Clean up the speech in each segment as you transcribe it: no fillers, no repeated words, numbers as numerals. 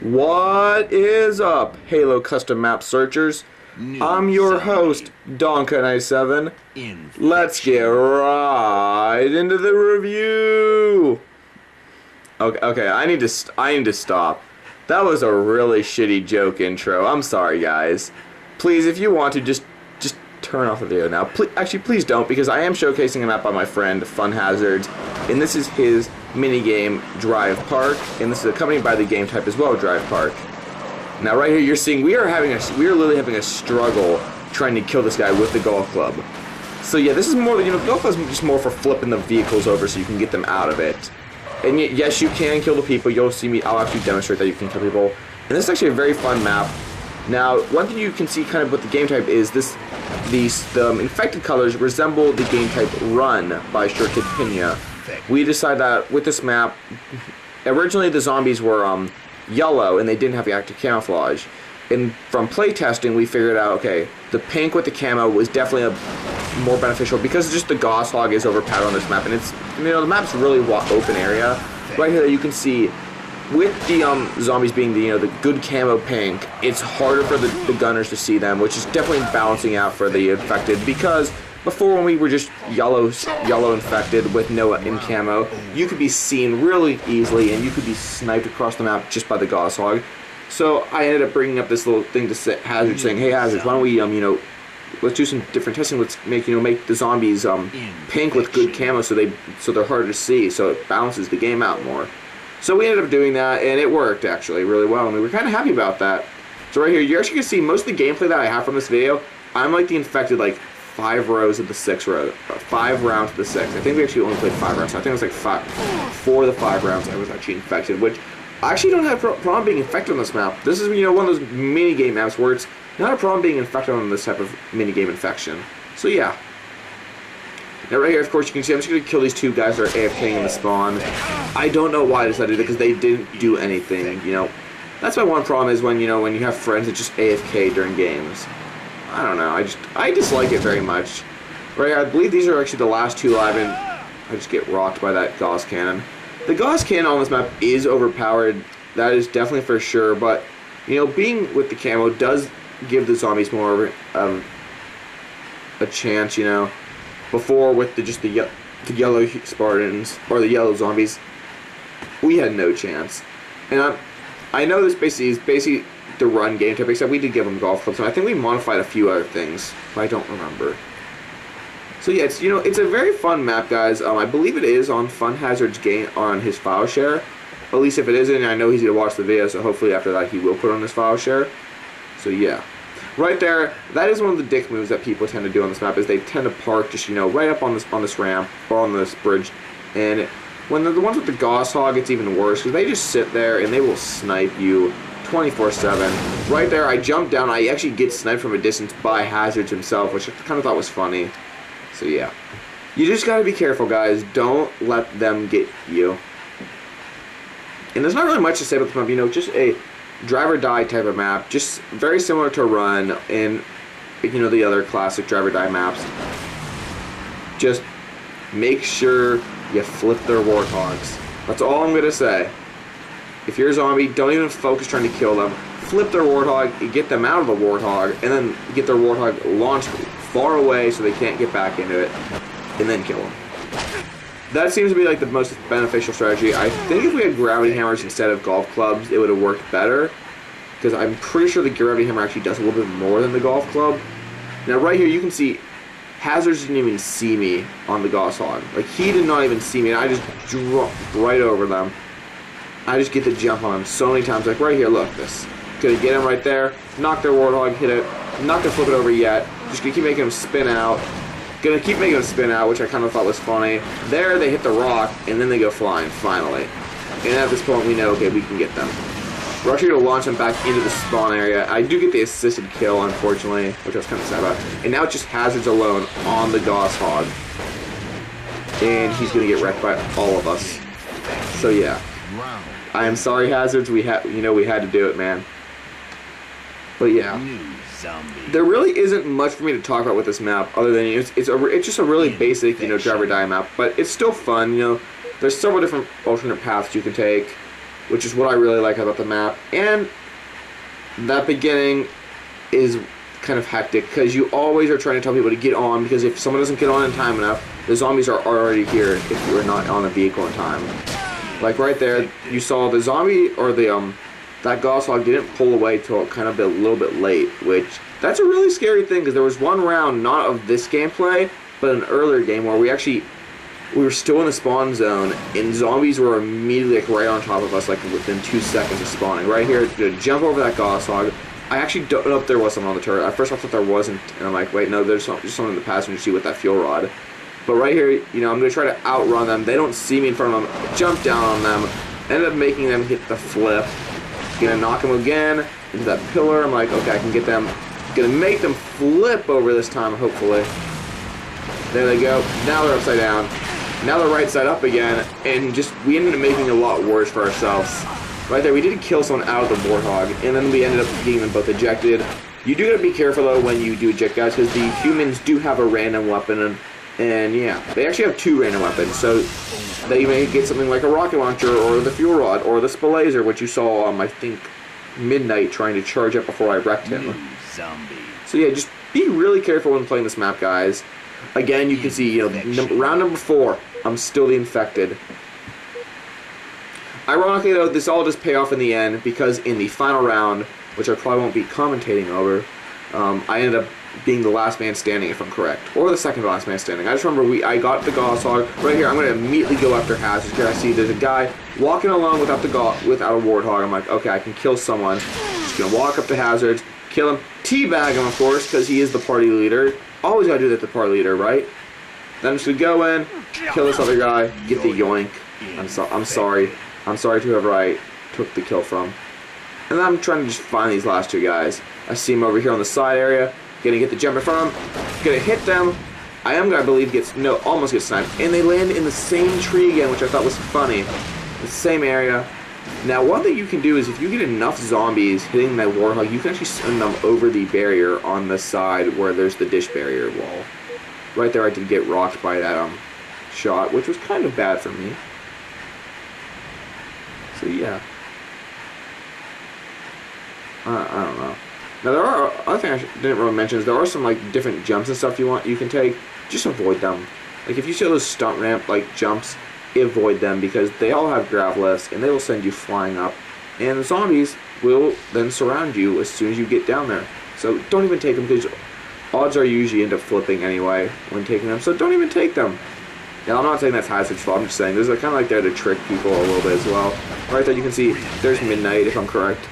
What is up, Halo custom map searchers? I'm your host, Donka97. Let's get right into the review. Okay, I need to stop. That was a really shitty joke intro. I'm sorry, guys. Please, if you want to, just turn off the video now. Please don't, because I am showcasing a map by my friend FunHazards, and this is his minigame Drive Park, and this is accompanied by the Gametype as well, Drive Park. Now, right here, you're seeing we are literally having a struggle trying to kill this guy with the golf club. So yeah, this is more, the golf club is just more for flipping the vehicles over so you can get them out of it. And yes, you can kill the people. You'll see me. I'll actually demonstrate that you can kill people. And this is actually a very fun map. Now, one thing you can see kind of with the Gametype is the infected colors resemble the Gametype Run by Kid Pena. We decided that with this map, originally the zombies were yellow and they didn't have the active camouflage. And from playtesting, we figured out, okay, the pink with the camo was definitely more beneficial because just the Goshawk is overpowered on this map, and it's, the map's really open area. Right here, you can see with the zombies being the good camo pink, it's harder for the gunners to see them, which is definitely balancing out for the infected, because before, when we were just yellow infected with no in camo, you could be seen really easily and you could be sniped across the map just by the Goshawk. So I ended up bringing up this little thing to Hazard, saying, "Hey Hazard, why don't we let's do some different testing. Let's make the zombies pink with good camo so they're harder to see, so it balances the game out more." So we ended up doing that, and it worked actually really well, and we were kind of happy about that. So right here, you're actually gonna see most of the gameplay that I have from this video. I'm like the infected, like 5 rows of the 6 row, 5 rounds of the 6. I think we actually only played 5 rounds. So I think it was like 4 of the 5 rounds I was actually infected, which I actually don't have a problem being infected on this map. This is one of those mini game maps where it's not a problem being infected on this type of mini game infection. So yeah. Now right here, of course, you can see I'm just going to kill these 2 guys that are AFKing in the spawn. I don't know why I decided to do that, because they didn't do anything, That's my one problem is when you have friends that just AFK during games. I don't know, I dislike it very much. Right here, I believe these are actually the last 2 live, and I just get rocked by that Gauss cannon. The Gauss cannon on this map is overpowered, that is definitely for sure, but, being with the camo does give the zombies more of a chance, Before, with the yellow Spartans, or the yellow zombies, we had no chance. And I know this is basically the run game type, except we did give them golf clubs, and I think we modified a few other things, but I don't remember. So yeah, it's a very fun map, guys. I believe it is on FunHazards game on his file share. At least if it isn't, I know he's gonna watch the video, so hopefully after that he will put on his file share. So yeah. Right there, that is one of the dick moves that people tend to do on this map, is they tend to park just, right up on this ramp, or on this bridge, and when they're the ones with the Goshawk, it's even worse, because they just sit there and they will snipe you 24/7. Right there, I jumped down, I actually get sniped from a distance by Hazards himself, which I kind of thought was funny. So yeah. You just gotta be careful, guys, don't let them get you. And there's not really much to say about this map, just a drive or die type of map, just very similar to Run and the other classic drive or die maps. Just make sure you flip their warthogs. That's all I'm gonna say. If you're a zombie, don't even focus trying to kill them. Flip their warthog, get them out of the warthog, and then get their warthog launched far away so they can't get back into it, and then kill them. That seems to be like the most beneficial strategy. I think if we had gravity hammers instead of golf clubs, it would have worked better, because I'm pretty sure the gravity hammer actually does a little bit more than the golf club. Now right here you can see Hazards didn't even see me on the Goshawk. Like, he did not even see me, and I just dropped right over them. I just get the jump on him so many times. Like right here, look, this. Gonna get him right there, knock their warthog, hit it. I'm not gonna flip it over yet. Just gonna keep making him spin out. Gonna keep making him spin out, which I kind of thought was funny. There, they hit the rock, and then they go flying, finally. And at this point, we know, okay, we can get them. We're actually gonna launch them back into the spawn area. I do get the assisted kill, unfortunately, which I was kind of sad about. And now it's just Hazards alone on the Goshawk. And he's gonna get wrecked by all of us. So yeah. I am sorry, Hazards. We had to do it, man. But yeah, there really isn't much for me to talk about with this map, other than it's just a really basic drive or die map. But it's still fun. There's several different alternate paths you can take. which is what I really like about the map. And that beginning is kind of hectic because you always are trying to tell people to get on, because if someone doesn't get on in time enough, the zombies are already here if you're not on the vehicle in time. Like right there, you saw the zombie, or the that goshawk didn't pull away till kind of a little bit late, which that's a really scary thing, because there was one round, not of this gameplay, but an earlier game where we were still in the spawn zone and zombies were immediately like right on top of us, like within 2 seconds of spawning. Right here, to jump over that goshawk. I actually don't know if there was someone on the turret. At first I thought there wasn't, and I'm like, wait, no, there's just someone in the passenger seat with that fuel rod. But right here, you know, I'm going to try to outrun them. They don't see me in front of them. Jump down on them. Ended up making them hit the flip. Gonna knock them again into that pillar. I'm like, okay, I can get them. Gonna make them flip over this time, hopefully. There they go. Now they're upside down. Now they're right side up again. And just, we ended up making it a lot worse for ourselves. Right there, we did kill someone out of the warthog, and then we ended up getting them both ejected. You do gotta be careful though when you do eject guys, because the humans do have a random weapon, and yeah, they actually have 2 random weapons. So they may get something like a rocket launcher, or the fuel rod, or the spalazer, which you saw I think Midnight trying to charge up before I wrecked him. So yeah, just be really careful when playing this map, guys. Again, you can see, you know, round number 4, I'm still the infected. Ironically though, this all does pay off in the end, because in the final round, which I probably won't be commentating over, I ended up being the last man standing, if I'm correct, or the second to last man standing. I just remember I got the goshawk right here. I'm going to immediately go after Hazards. Here I see there's a guy walking along without a warthog. I'm like, okay, I can kill someone. Just going to walk up to Hazards, kill him, teabag him, of course, because he is the party leader. Always got to do that to the party leader, right? Then I'm just going to go in, kill this other guy, get the yoink. I'm sorry. I'm sorry to whoever I took the kill from. And then I'm trying to just find these last 2 guys. I see him over here on the side area. Gonna get the jumper from him. Gonna hit them. I am gonna believe almost get sniped. And they land in the same tree again, which I thought was funny. The same area. Now, one thing you can do is if you get enough zombies hitting that warthog, you can actually send them over the barrier on the side where there's the dish barrier wall. Right there I did get rocked by that shot, which was kind of bad for me. So yeah, I don't know. Now there are other things I didn't really mention. Is there are some like different jumps and stuff you can take. Just avoid them. Like if you see those stunt ramp like jumps, avoid them, because they all have grab lifts and they will send you flying up, and the zombies will then surround you as soon as you get down there. So don't even take them, because odds are you usually end up flipping anyway when taking them. So don't even take them. Now, I'm not saying that's Hazard's fault, I'm just saying there's kind of like there to trick people a little bit as well. Right there you can see there's Midnight, if I'm correct.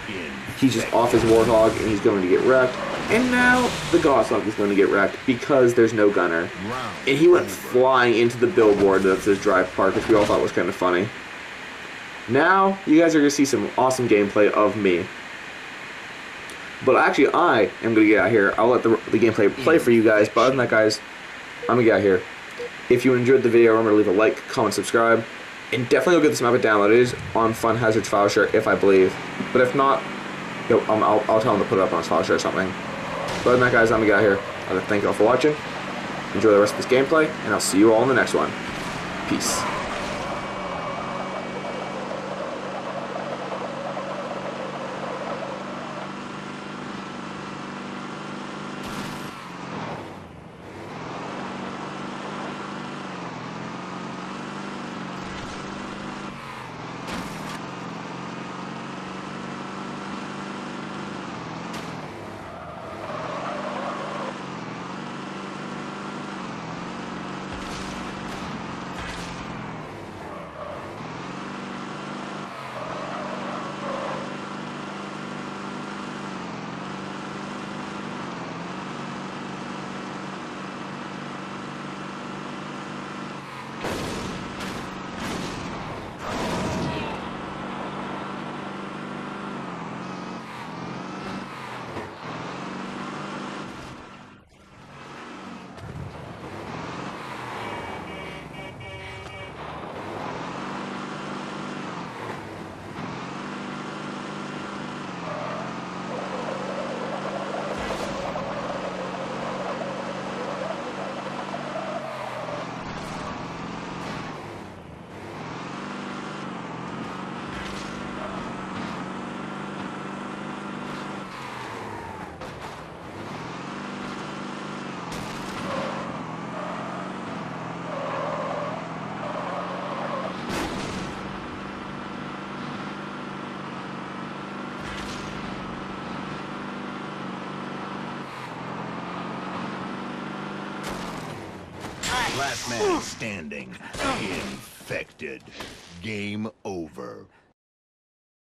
He's just off his warthog and he's going to get wrecked. And now the goshawk is going to get wrecked because there's no gunner. And he went flying into the billboard that says Drive Park, which we all thought was kind of funny. Now you guys are going to see some awesome gameplay of me. But actually I am going to get out here. I'll let the gameplay play for you guys. But other than that, guys, I'm going to get out here. If you enjoyed the video, remember to leave a like, comment, subscribe, and definitely go get this map a download. It is on FunHazards file share, if I believe. But if not, I'll tell him to put it up on his file share or something. But other than that, guys, I'm going to get out here. I'd like to thank you all for watching. Enjoy the rest of this gameplay, and I'll see you all in the next one. Peace. Last man standing. Infected. Game over.